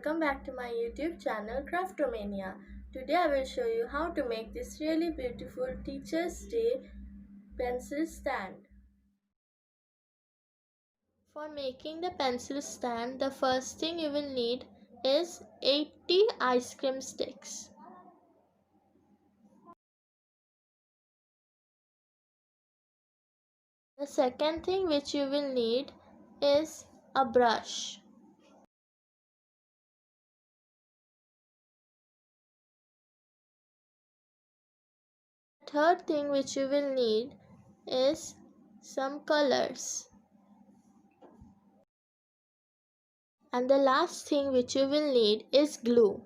welcome back to my YouTube channel Craftomania. Today I will show you how to make this really beautiful Teacher's Day pencil stand. For making the pencil stand, the first thing you will need is 80 ice cream sticks. The second thing which you will need is a brush. Third thing which you will need is some colors. And the last thing which you will need is glue.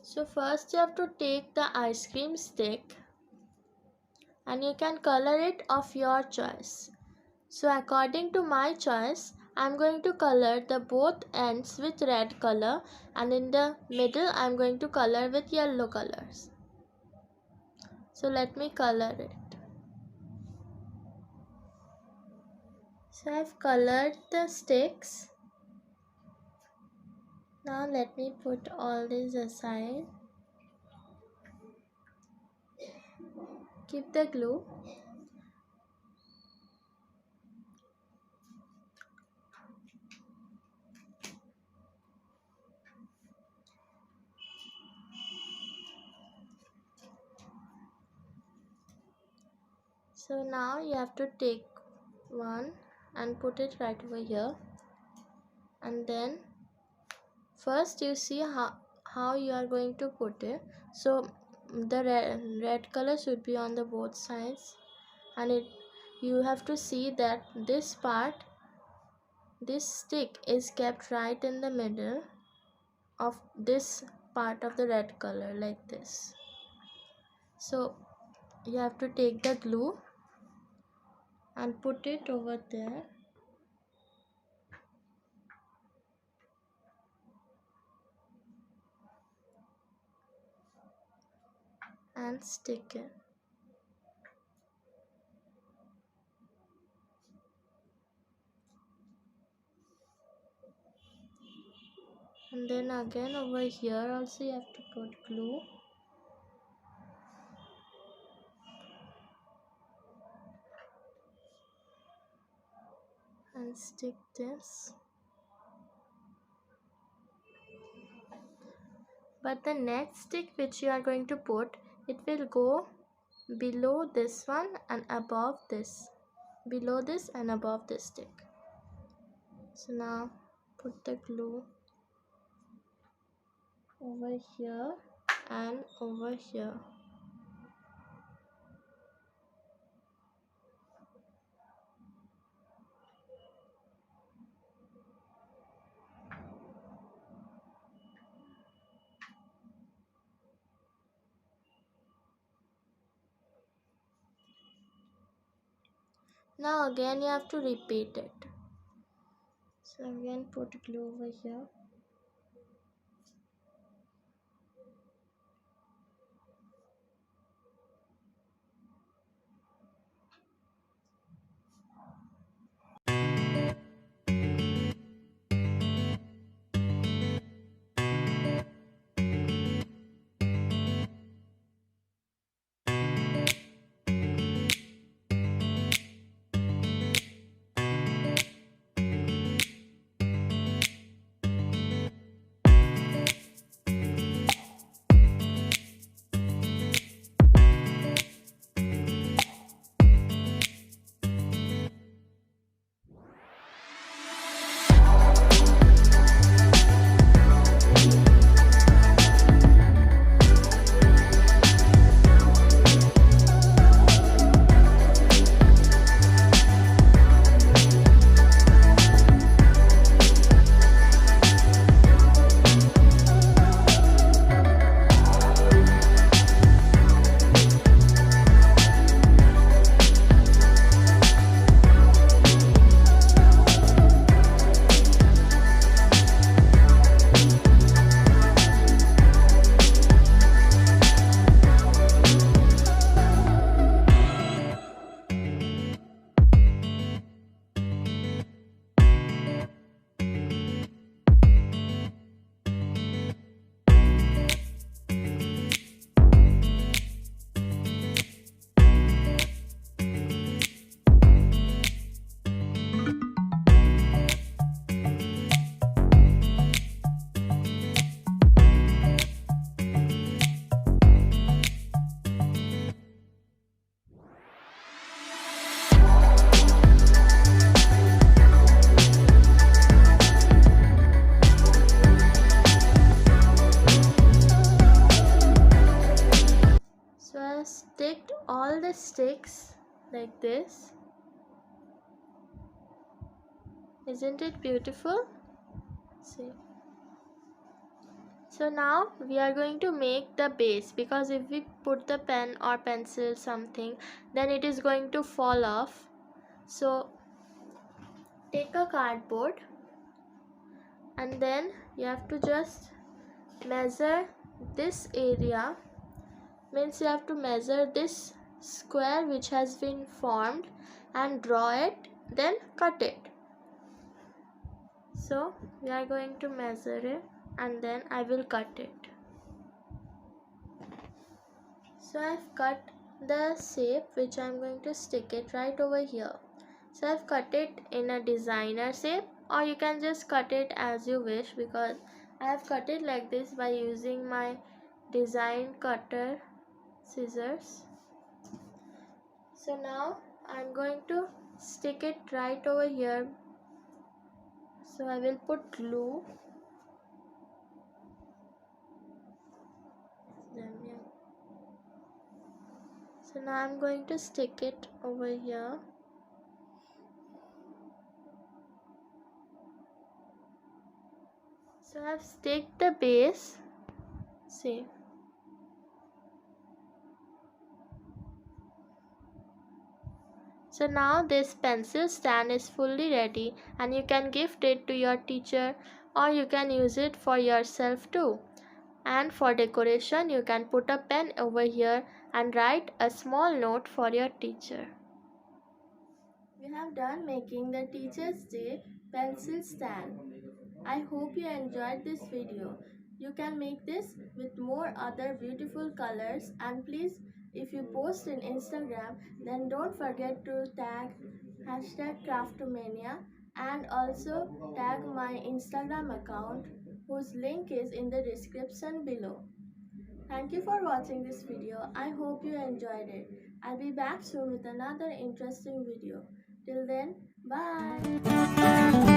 So first you have to take the ice cream stick and you can color it of your choice. So according to my choice, I am going to color the both ends with red color and in the middle I am going to color with yellow colors. So let me color it. So I have colored the sticks. Now let me put all these aside. Keep the glue. So now you have to take one and put it right over here, and then first you see how you are going to put it. So the red color should be on the both sides, and you have to see that this stick is kept right in the middle of this part of the red color like this. So you have to take the glue and put it over there. And stick it. And then again over here also you have to put glue. And stick this. But the next stick which you are going to put, it will go below this one and above this. Below this and above this stick. So now put the glue over here and over here. Now again you have to repeat it. So again put glue over here. like this. Isn't it beautiful? See. So now we are going to make the base, because if we put the pen or pencil something, then it is going to fall off. So take a cardboard and then you have to just measure this area, means you have to measure this square which has been formed and draw it, then cut it. So we are going to measure it and then I will cut it. So I've cut the shape which I'm going to stick it right over here. So I've cut it in a designer shape, or you can just cut it as you wish, because I have cut it like this by using my design cutter scissors. So now I'm going to stick it right over here. So I will put glue. So now I'm going to stick it over here. So I've sticked the base. See. So now this pencil stand is fully ready and you can gift it to your teacher, or you can use it for yourself too. And for decoration you can put a pen over here and write a small note for your teacher. We have done making the Teacher's Day pencil stand. I hope you enjoyed this video. You can make this with more other beautiful colors, and please, if you post in Instagram, then don't forget to tag #Craftomania and also tag my Instagram account, whose link is in the description below. Thank you for watching this video. I hope you enjoyed it. I'll be back soon with another interesting video. Till then, bye.